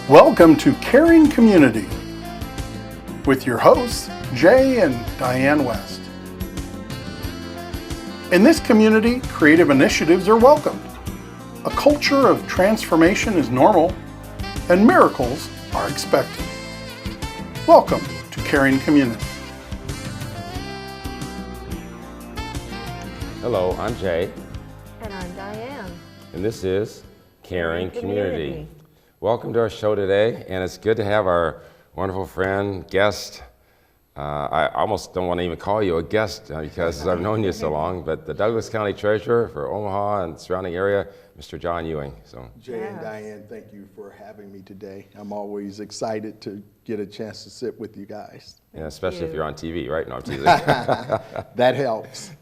Welcome to Caring Community with your hosts, Jay and Diane West. In this community, creative initiatives are welcomed. A culture of transformation is normal, and miracles are expected. Welcome to Caring Community. Hello, I'm Jay. And I'm Diane. And this is Caring Community. Welcome to our show today, and it's good to have our wonderful friend, guest. I almost don't want to even call you a guest because I've known you so long, but the Douglas County Treasurer for Omaha and surrounding area, Mr. John Ewing. So, Jay and Diane, thank you for having me today. I'm always excited to get a chance to sit with you guys. Yeah, especially if you're on TV, right? No, I'm teasing. That helps.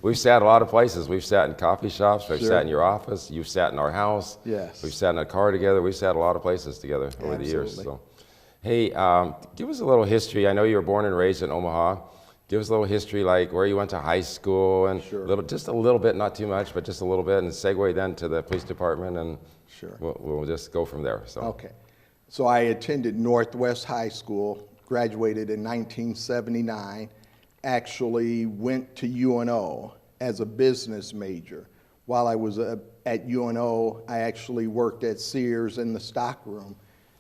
We've sat a lot of places. We've sat in coffee shops. We've Sure. sat in your office. You've sat in our house. Yes. We've sat in a car together. We've sat a lot of places together over the years. Absolutely. So, hey, give us a little history. I know you were born and raised in Omaha. Give us a little history, like where you went to high school, and Sure. just a little bit, not too much, but just a little bit, and segue then to the police department, and Sure. we'll just go from there. So, Okay. So I attended Northwest High School, graduated in 1979, actually went to UNO as a business major. While I was at UNO, I actually worked at Sears in the stockroom,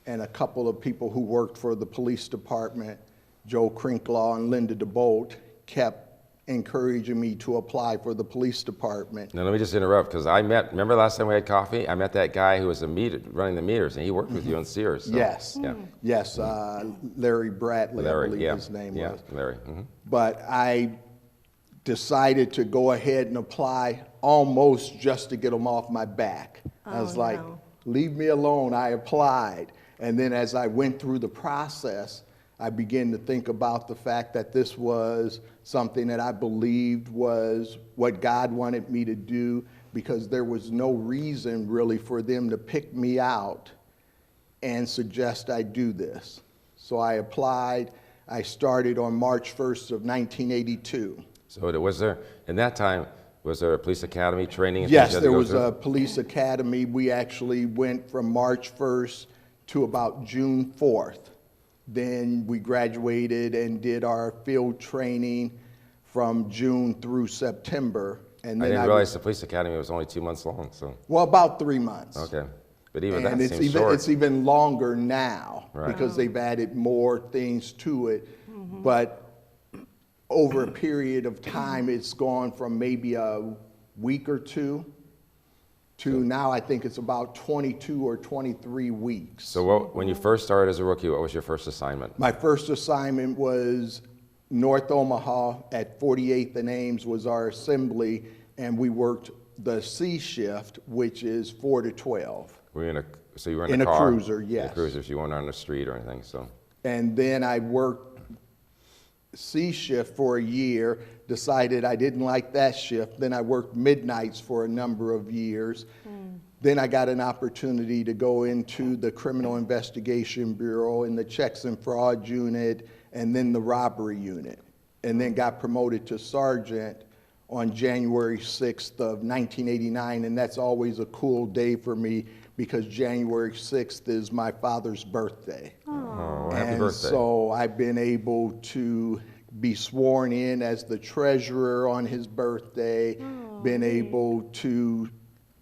and a couple of people who worked for the police department, Joe Crinklaw and Linda DeBolt, kept encouraging me to apply for the police department. now let me just interrupt, because remember last time we had coffee? I met that guy who was running the meters, and he worked with you in Sears. So, Yes, Yeah. yes, Larry Bradley, Larry, I believe yeah. his name Yeah, was. Larry. Mhm. But I decided to go ahead and apply almost just to get them off my back. I was like, no. leave me alone. I applied. And then as I went through the process, I began to think about the fact that this was something that I believed was what God wanted me to do, because there was no reason really for them to pick me out and suggest I do this. So I applied. I started on March 1st of 1982. So was there, in that time, was there a police academy training? and things Yes, you had to there go was through? a police academy. We actually went from March 1st to about June 4th. Then we graduated and did our field training from June through September. And I then didn't realize the police academy was only 2 months long, so, well, about 3 months. okay. But even And that it's seems even, short. it's even longer now Right. because they've added more things to it. But over a period of time, it's gone from maybe a week or two to now I think it's about 22 or 23 weeks. So when you first started as a rookie, what was your first assignment? My first assignment was North Omaha at 48th and Ames was our assembly, and we worked the C shift, which is 4 to 12. Were you so you were In a a car? cruiser, In yes. a cruiser, so you weren't on the street or anything, so. And then I worked C shift for a year, decided I didn't like that shift. Then I worked midnights for a number of years. Then I got an opportunity to go into the Criminal Investigation Bureau in the Checks and Fraud Unit and then the Robbery Unit. And then got promoted to sergeant on January 6th of 1989. And that's always a cool day for me because January 6th is my father's birthday. Oh, happy And birthday. so I've been able to be sworn in as the treasurer on his birthday, been able to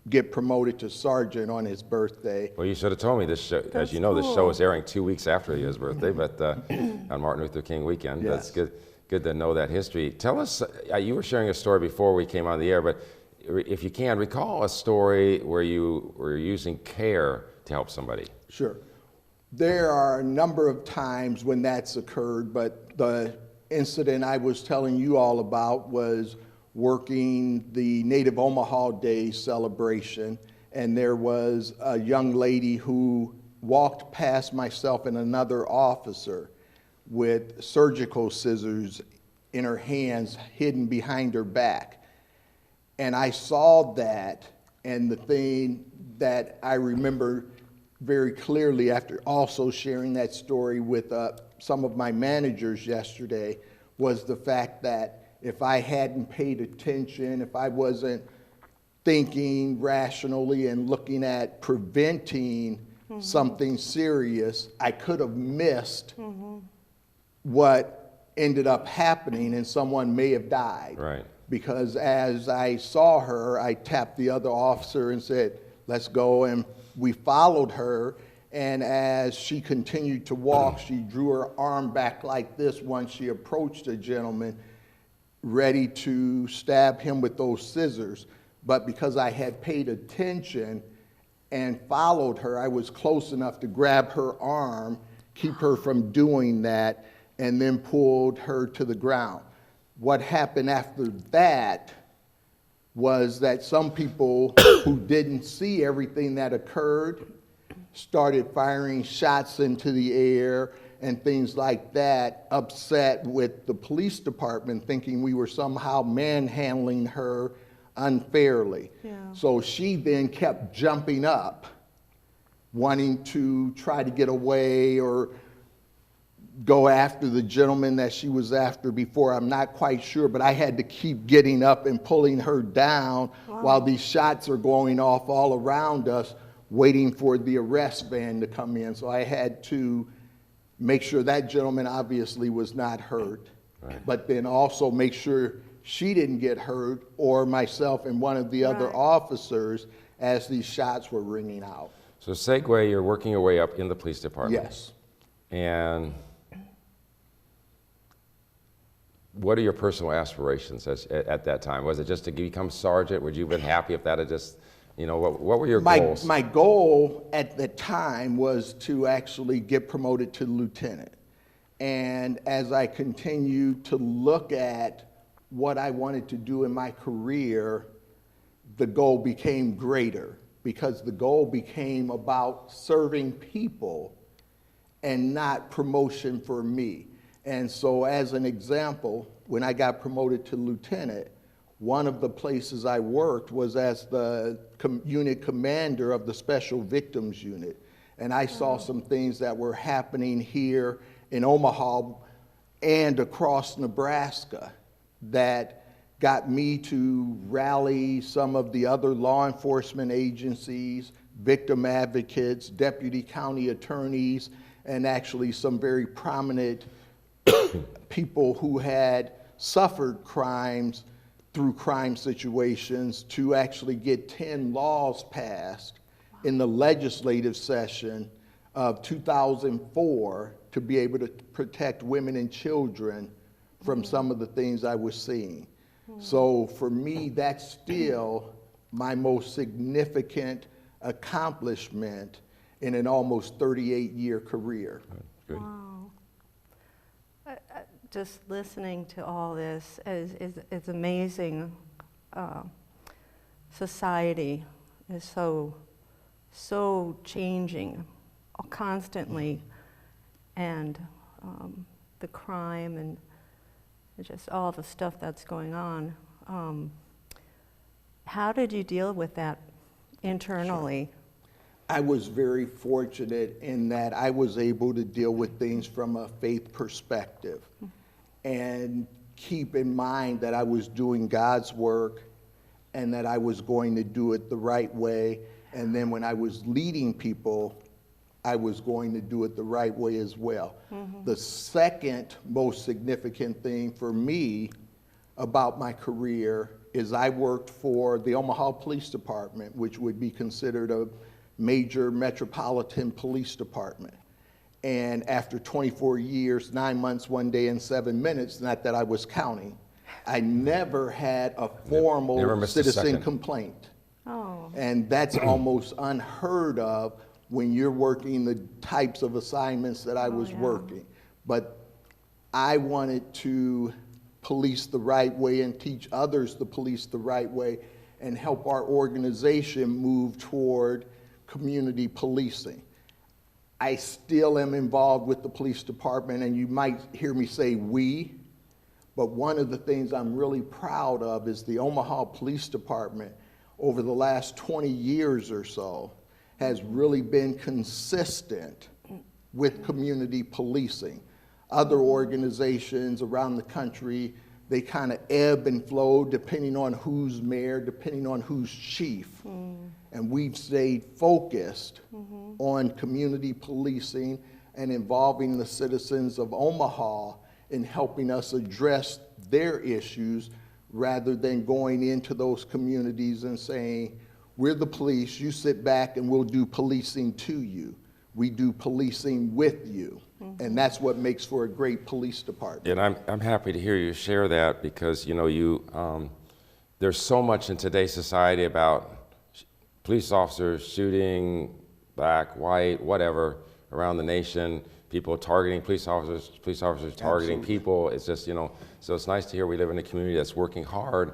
get promoted to sergeant on his birthday. Well, you should have told me this show. As you know, this show is airing 2 weeks after his birthday, but on Martin Luther King weekend. That's Yes. good to know that history. Tell us, you were sharing a story before we came on the air, but if you can, recall a story where you were using care to help somebody. Sure. There are a number of times when that's occurred, but the incident I was telling you all about was working the Native Omaha Day celebration, and there was a young lady who walked past myself and another officer with surgical scissors in her hands hidden behind her back. And I saw that, and the thing that I remember very clearly after also sharing that story with some of my managers yesterday was the fact that if I hadn't paid attention, if I wasn't thinking rationally and looking at preventing something serious, I could have missed what ended up happening, and someone may have died. Right. Because as I saw her, I tapped the other officer and said, let's go, and we followed her. And as she continued to walk, she drew her arm back like this once she approached a gentleman, ready to stab him with those scissors. But because I had paid attention and followed her, I was close enough to grab her arm, keep her from doing that, and then pulled her to the ground. What happened after that was that some people who didn't see everything that occurred started firing shots into the air and things like that, upset with the police department, thinking we were somehow manhandling her unfairly. Yeah. So she then kept jumping up, wanting to try to get away or go after the gentleman that she was after before. I'm not quite sure, but I had to keep getting up and pulling her down while these shots are going off all around us, waiting for the arrest van to come in. So I had to make sure that gentleman obviously was not hurt, but then also make sure she didn't get hurt, or myself and one of the other officers, as these shots were ringing out. So segue, you're working your way up in the police department. Yes. And what are your personal aspirations at that time? Was it just to become sergeant? Would you have been happy if that had just, you know, what were your goals? My goal at the time was to actually get promoted to lieutenant. And as I continued to look at what I wanted to do in my career, the goal became greater, because the goal became about serving people and not promotion for me. And so as an example, when I got promoted to lieutenant, one of the places I worked was as the unit commander of the Special Victims Unit. And I saw some things that were happening here in Omaha and across Nebraska that got me to rally some of the other law enforcement agencies, victim advocates, deputy county attorneys, and actually some very prominent people who had suffered crimes through crime situations, to actually get 10 laws passed in the legislative session of 2004 to be able to protect women and children from some of the things I was seeing. So for me, that's still my most significant accomplishment in an almost 38-year career. Good. Wow. Just listening to all this is amazing. Society is so changing constantly, and the crime and just all the stuff that's going on. How did you deal with that internally? I was very fortunate in that I was able to deal with things from a faith perspective and keep in mind that I was doing God's work and that I was going to do it the right way. And then when I was leading people, I was going to do it the right way as well. The second most significant thing for me about my career is I worked for the Omaha Police Department, which would be considered a major metropolitan police department. And after 24 years, 9 months, 1 day, and 7 minutes, not that I was counting, I never had a formal citizen complaint. Oh. And that's almost unheard of when you're working the types of assignments that I was working. But I wanted to police the right way and teach others to police the right way and help our organization move toward community policing. I still am involved with the police department, and you might hear me say we, but one of the things I'm really proud of is the Omaha Police Department over the last 20 years or so has really been consistent with community policing. Other organizations around the country, they kind of ebb and flow depending on who's mayor, depending on who's chief. And we've stayed focused on community policing and involving the citizens of Omaha in helping us address their issues rather than going into those communities and saying, we're the police, you sit back and we'll do policing to you. We do policing with you. And that's what makes for a great police department. And I'm happy to hear you share that because, you know, there's so much in today's society about police officers shooting black, white, whatever, around the nation, people targeting police officers targeting Absolutely. people. It's just, you know, so it's nice to hear we live in a community that's working hard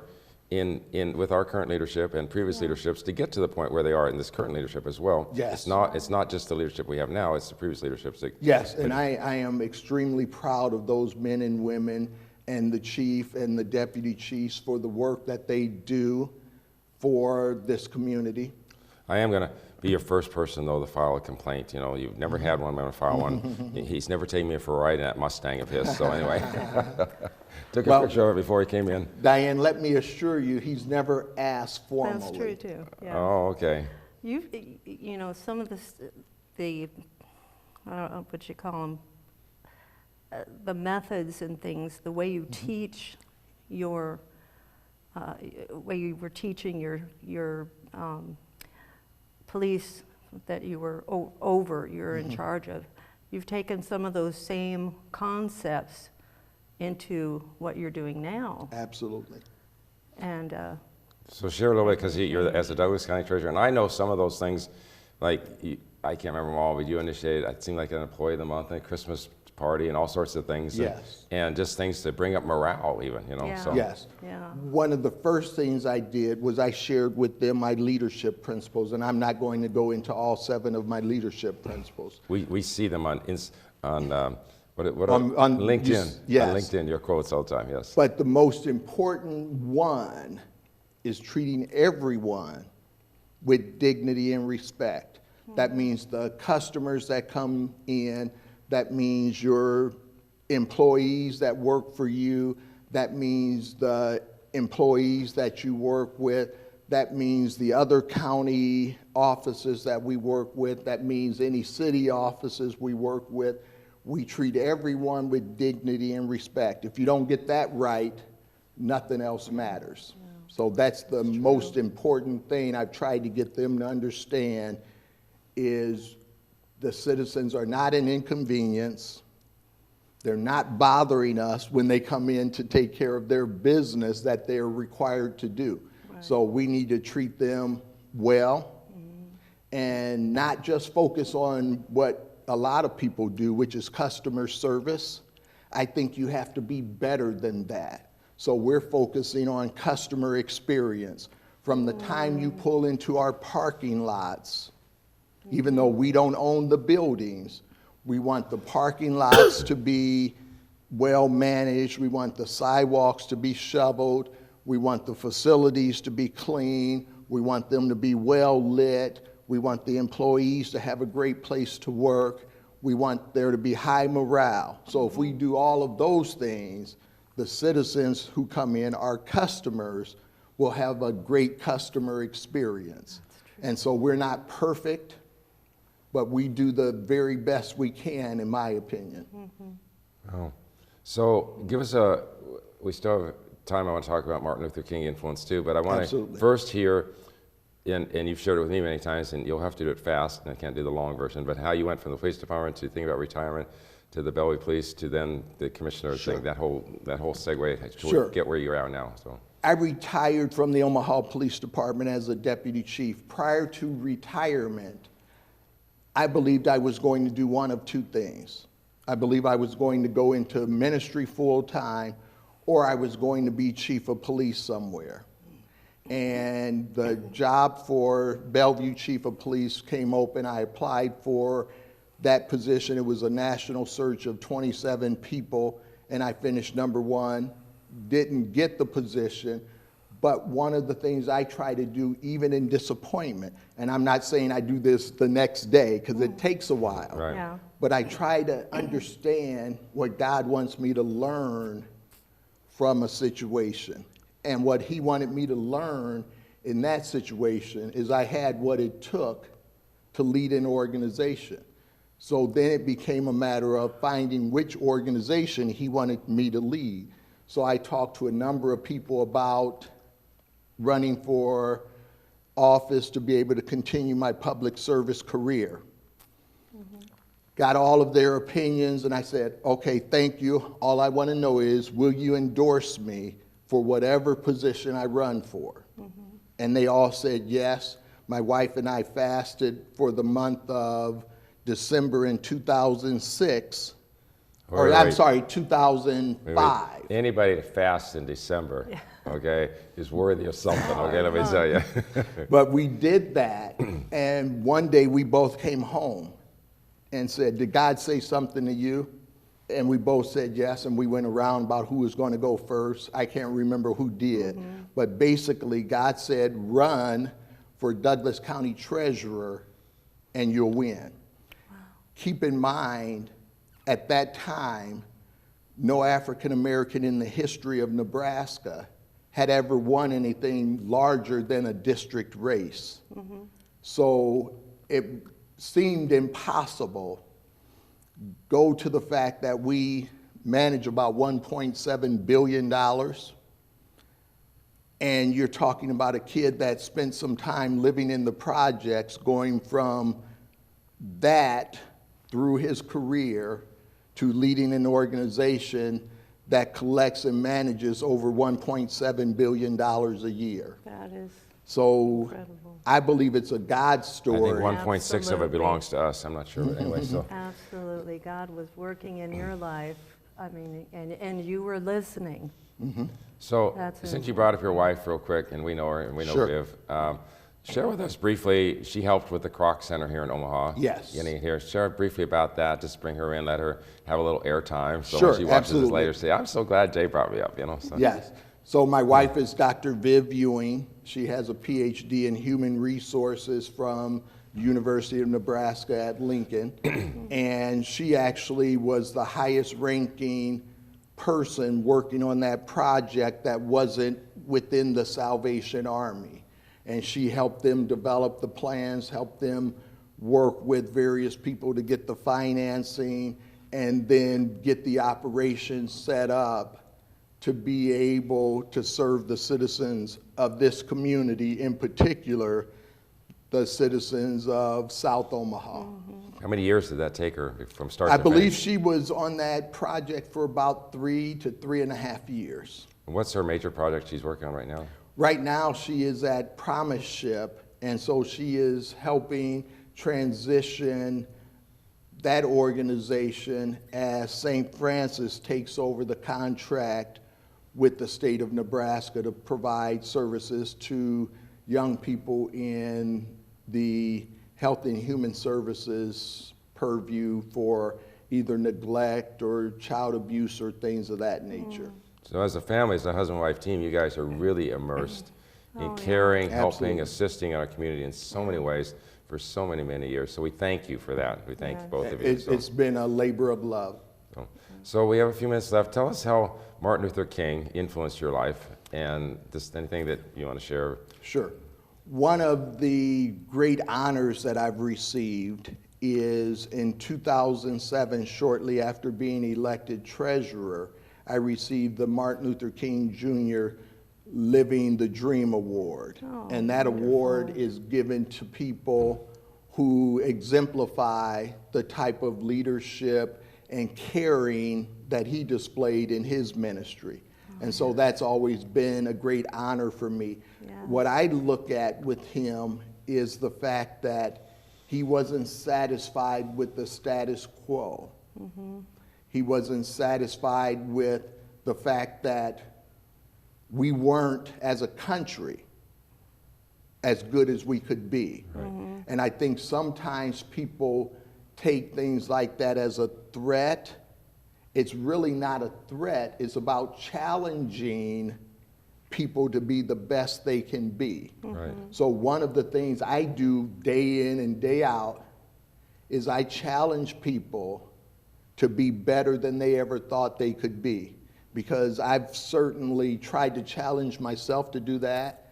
with our current leadership and previous leaderships to get to the point where they are in this current leadership as well. Yes. It's not just the leadership we have now, it's the previous leaderships. Yes, and I am extremely proud of those men and women and the chief and the deputy chiefs for the work that they do for this community. I am going to be your first person, though, to file a complaint. You know, you've never had one, I'm going to file one. He's never taken me for a ride in that Mustang of his, so anyway. Took a picture of it before he came in. Diane, let me assure you, he's never asked formally. That's true too. Yeah. Oh, okay. You know, some of the I don't know what you call them, the methods and things, the way you teach your, way you were teaching your police that you were you're in charge of. You've taken some of those same concepts into what you're doing now. Absolutely. And So share a little bit, because you're as the Douglas County Treasurer, and I know some of those things, like, I can't remember them all, but you initiated, it seemed like an Employee of the Month, and a Christmas party, and all sorts of things. Yes. And just things to bring up morale even, you know. Yeah. So. Yes. yeah. One of the first things I did was I shared with them my leadership principles, and I'm not going to go into all 7 of my leadership principles. We see them on On LinkedIn. yes. On LinkedIn, your quotes all the time, yes. But the most important one is treating everyone with dignity and respect. That means the customers that come in, that means your employees that work for you, that means the employees that you work with, that means the other county offices that we work with, that means any city offices we work with. We treat everyone with dignity and respect. If you don't get that right, nothing else matters. Yeah. So that's the most important thing I've tried to get them to understand is the citizens are not an inconvenience. They're not bothering us when they come in to take care of their business that they're required to do. Right. So we need to treat them well and not just focus on what a lot of people do, which is customer service. I think you have to be better than that. So we're focusing on customer experience. From the time you pull into our parking lots, even though we don't own the buildings, we want the parking lots to be well managed. We want the sidewalks to be shoveled. We want the facilities to be clean. We want them to be well lit. We want the employees to have a great place to work. We want there to be high morale. So if we do all of those things, the citizens who come in, our customers, will have a great customer experience. And so we're not perfect, but we do the very best we can, in my opinion. Oh. So give us we still have time, I want to talk about Martin Luther King influence too, but I want to first hear, and you've shared it with me many times, and you'll have to do it fast, and I can't do the long version, but how you went from the police department to thinking about retirement, to the Bellevue Police, to then the commissioner thing, that whole segue to get where you're at now. So I retired from the Omaha Police Department as a deputy chief. Prior to retirement, I believed I was going to do one of 2 things. I believe I was going to go into ministry full time, or I was going to be chief of police somewhere. And the job for Bellevue chief of police came open. I applied for that position. It was a national search of 27 people, and I finished number 1. Didn't get the position, but one of the things I try to do, even in disappointment, and I'm not saying I do this the next day, because it takes a while, right. Yeah. but I try to understand what God wants me to learn from a situation. And what he wanted me to learn in that situation is I had what it took to lead an organization. So then it became a matter of finding which organization he wanted me to lead. So I talked to a number of people about running for office to be able to continue my public service career. Got all of their opinions, and I said, okay, thank you. All I want to know is, will you endorse me for whatever position I run for? And they all said yes. My wife and I fasted for the month of December in 2006, Wait. 2005. Anybody that fasts in December, okay, is worthy of something, okay, let me tell you. But we did that, and one day we both came home and said, did God say something to you? And we both said yes, and we went around about who was going to go first. I can't remember who did, but basically God said, run for Douglas County Treasurer and you'll win. Wow. Keep in mind, at that time, no African American in the history of Nebraska had ever won anything larger than a district race. So it seemed impossible. Go to the fact that we manage about $1.7 billion, and you're talking about a kid that spent some time living in the projects, going from that through his career to leading an organization that collects and manages over $1.7 billion a year. That is So incredible. I believe it's a God I story. think 1.6 of it Absolutely. belongs to us. I'm not sure, but anyway, so. Absolutely. God was working in your life. I mean, and you were listening. So, That's since it. you brought up your wife real quick, and we know her, and we know Sure. Viv, share with us briefly, she helped with the Kroc Center here in Omaha. Yes. Here, share briefly about that, just bring her in, let her have a little airtime. So Sure, when she watches absolutely. this later, say, I'm so glad Jay brought me up, So. Yes. So my wife is Dr. Viv Ewing. She has a PhD in human resources from the University of Nebraska at Lincoln. And she actually was the highest ranking person working on that project that wasn't within the Salvation Army. And she helped them develop the plans, helped them work with various people to get the financing, and then get the operations set up to be able to serve the citizens of this community, in particular, the citizens of South Omaha. How many years did that take her from start I to believe finish? she was on that project for about 3 to 3.5 years. And what's her major project she's working on right now? Right now, she is at Promise Ship, and so she is helping transition that organization as St. Francis takes over the contract with the state of Nebraska to provide services to young people in the Health and Human Services purview for either neglect or child abuse or things of that nature. So as a family, as a husband-wife team, you guys are really immersed in Oh, yeah. caring, helping, Absolutely. assisting our community in so many ways for so many, many years. So we thank you for that. We thank Yes. both of you. It's been a labor of love. So we have a few minutes left. Tell us how Martin Luther King influenced your life and just anything that you want to share. Sure. One of the great honors that I've received is in 2007, shortly after being elected treasurer, I received the Martin Luther King Jr. Living the Dream Award. Oh, and that award is given to people who exemplify the type of leadership and caring that he displayed in his ministry. And so that's always been a great honor for me. Yeah. What I look at with him is the fact that he wasn't satisfied with the status quo. He wasn't satisfied with the fact that we weren't, as a country, as good as we could be. And I think sometimes people take things like that as a threat. It's really not a threat. It's about challenging people to be the best they can be. Right. So one of the things I do day in and day out is I challenge people to be better than they ever thought they could be. Because I've certainly tried to challenge myself to do that.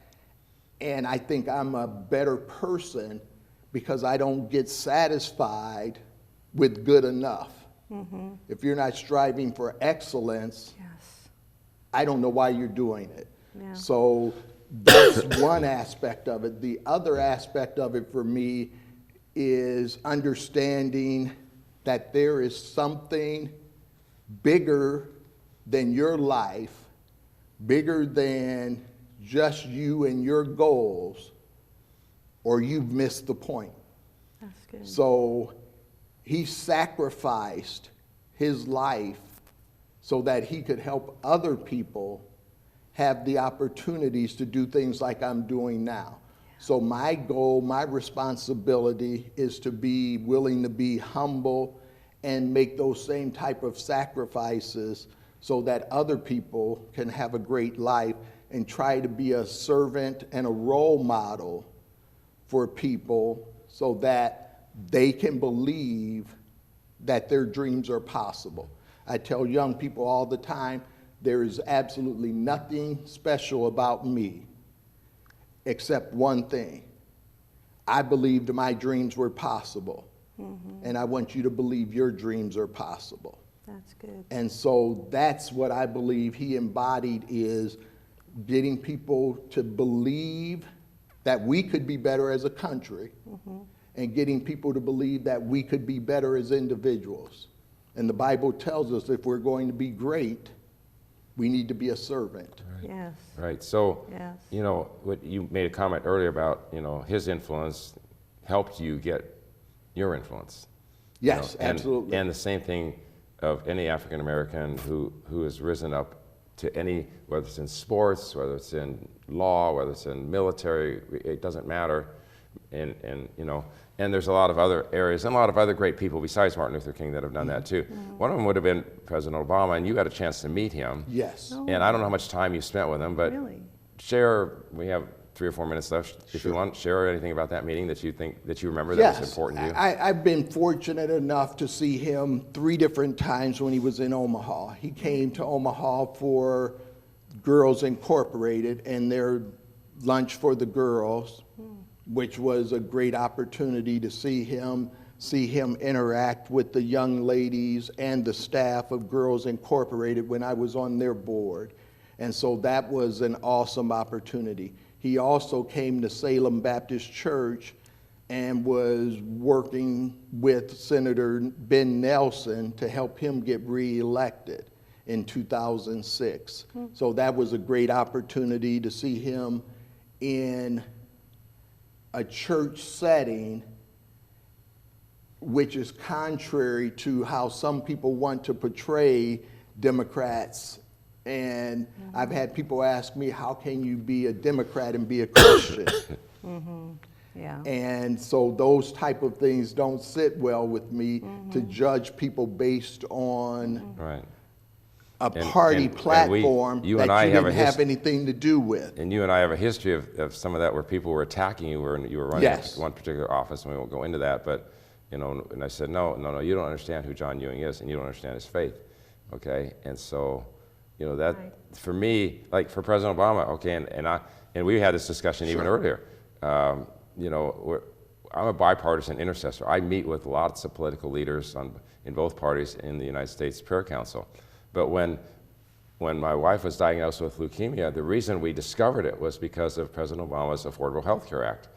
And I think I'm a better person because I don't get satisfied with good enough. If you're not striving for excellence, Yes. I don't know why you're doing it. Yeah. So that's one aspect of it. The other aspect of it for me is understanding that there is something bigger than your life, bigger than just you and your goals, or you've missed the point. That's good. So he sacrificed his life so that he could help other people have the opportunities to do things like I'm doing now. So my goal, my responsibility is to be willing to be humble and make those same type of sacrifices so that other people can have a great life, and try to be a servant and a role model for people so that they can believe that their dreams are possible. I tell young people all the time, there is absolutely nothing special about me except one thing. I believed my dreams were possible, and I want you to believe your dreams are possible. That's good. And so that's what I believe he embodied, is getting people to believe that we could be better as a country, and getting people to believe that we could be better as individuals. And the Bible tells us if we're going to be great, we need to be a servant. Yes. Right. So, Yes. you know, what you made a comment earlier about, you know, his influence helped you get your influence. You Yes, know, and, absolutely. And the same thing of any African American who has risen up to any, whether it's in sports, whether it's in law, whether it's in military, it doesn't matter. And you know, and there's a lot of other areas and a lot of other great people besides Martin Luther King that have done that too. One of them would have been President Obama, and you had a chance to meet him. Yes. Oh. And I don't know how much time you spent with him, but Really? share, we have 3 or 4 minutes left. If you want, share anything about that meeting that you think, that you remember that was important to you. I've been fortunate enough to see him 3 different times when he was in Omaha. He came to Omaha for Girls Incorporated and their lunch for the girls, which was a great opportunity to see him interact with the young ladies and the staff of Girls Incorporated when I was on their board. And so that was an awesome opportunity. He also came to Salem Baptist Church and was working with Senator Ben Nelson to help him get reelected in 2006. So that was a great opportunity to see him in a church setting, which is contrary to how some people want to portray Democrats. And I've had people ask me, how can you be a Democrat and be a Christian? Yeah. And so those type of things don't sit well with me, to judge people based on Right. a party platform you that and I you have didn't have anything to do with. And you and I have a history of some of that where people were attacking you when you were running Yes. one particular office, and we won't go into that, but, you know, and I said, no, you don't understand who John Ewing is, and you don't understand his faith, okay? And so, you know, that, Right. for me, like for President Obama, okay, and we had this discussion even earlier, you know, I'm a bipartisan intercessor. I meet with lots of political leaders in both parties in the United States Prayer Council. But when my wife was diagnosed with leukemia, the reason we discovered it was because of President Obama's Affordable Health Care Act.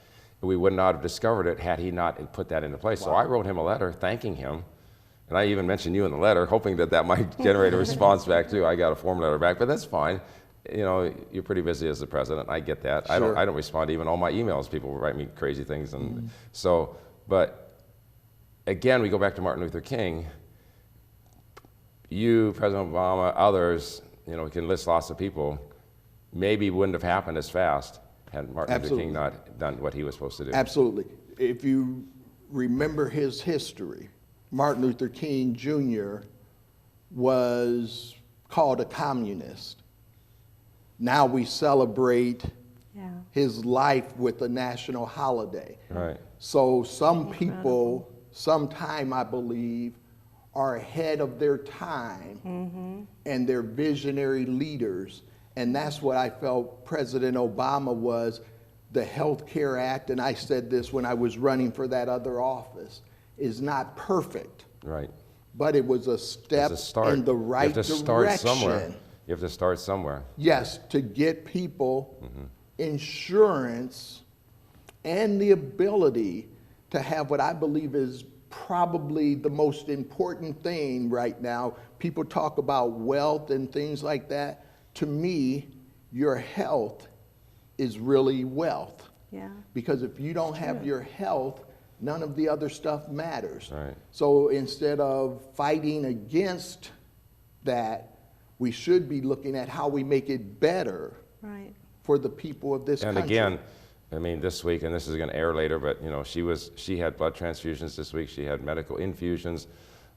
We would not have discovered it had he not put that into place. Wow. So I wrote him a letter thanking him, and I even mentioned you in the letter, hoping that might generate a response back too. I got a form letter back, but that's fine. You know, you're pretty busy as the president. I get that. Sure. I don't respond to even all my emails. People write me crazy things, and so. But again, we go back to Martin Luther King. You, President Obama, others, you know, we can list lots of people, maybe wouldn't have happened as fast had Martin Luther King not done what he was supposed to do. Absolutely. If you remember his history, Martin Luther King Jr. was called a communist. Now we celebrate his life with a national holiday. Right. So some people, sometime I believe, are ahead of their time, and they're visionary leaders. And that's what I felt President Obama was. the Health Care Act, and I said this when I was running for that other office, is not perfect. Right. But it was a step in the right you have to direction. Start somewhere. You have to start somewhere. Yes, to get people insurance and the ability to have what I believe is probably the most important thing right now. People talk about wealth and things like that. To me, your health is really wealth. Yeah. Because if you don't have your health, none of the other stuff matters. Right. So instead of fighting against that, we should be looking at how we make it better Right. for the people of this And country. again, I mean, this week, and this is going to air later, but you know, she had blood transfusions this week. She had medical infusions.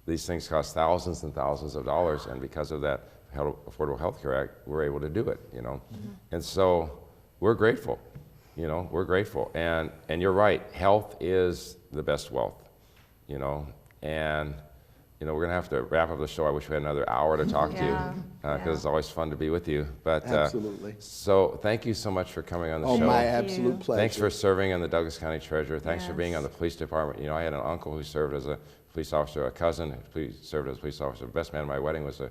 These things cost thousands and thousands of dollars, and because of that Affordable Health Care Act, we're able to do it. You know, and so we're grateful. You know, we're grateful, and you're right. Health is the best wealth. You know, and you know, we're going to have to wrap up the show. I wish we had another hour to talk to you, because it's always fun to be with you. But Absolutely. So thank you so much for coming on the Oh, show. my Thank absolute you. pleasure. Thanks for serving on the Douglas County Treasurer. Thanks for being Yes. on the police department. You know, I had an uncle who served as a police officer, a cousin who served as a police officer. The best man at my wedding was a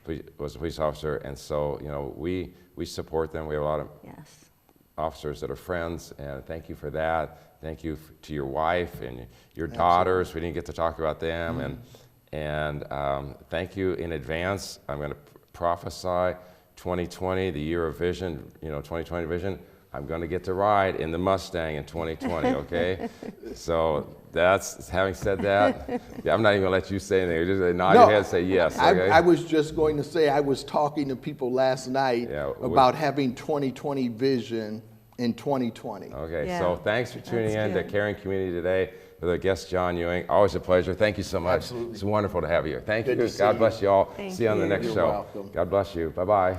police officer, and so you know, we support them. We have a lot of Yes. officers that are friends, and thank you for that. Thank you to your wife and your daughters. We didn't get to talk about them, and thank you in advance. I'm going to prophesy 2020, the year of vision. You know, 2020 vision. I'm going to get to ride in the Mustang in 2020. Okay, so that's, having said that, I'm not even going to let you say anything. Just nod your head and say yes. Okay? I was just going to say, I was talking to people last night about having 2020 vision in 2020. Okay, Yeah, so thanks for tuning that's in to good. Caring Community today with our guest, John Ewing. Always a pleasure. Thank you so much. Absolutely. It's wonderful to have you here. Thank Good you. to see God you. bless you all. Thank See you on the you. next You're show. welcome. God bless you. Bye-bye.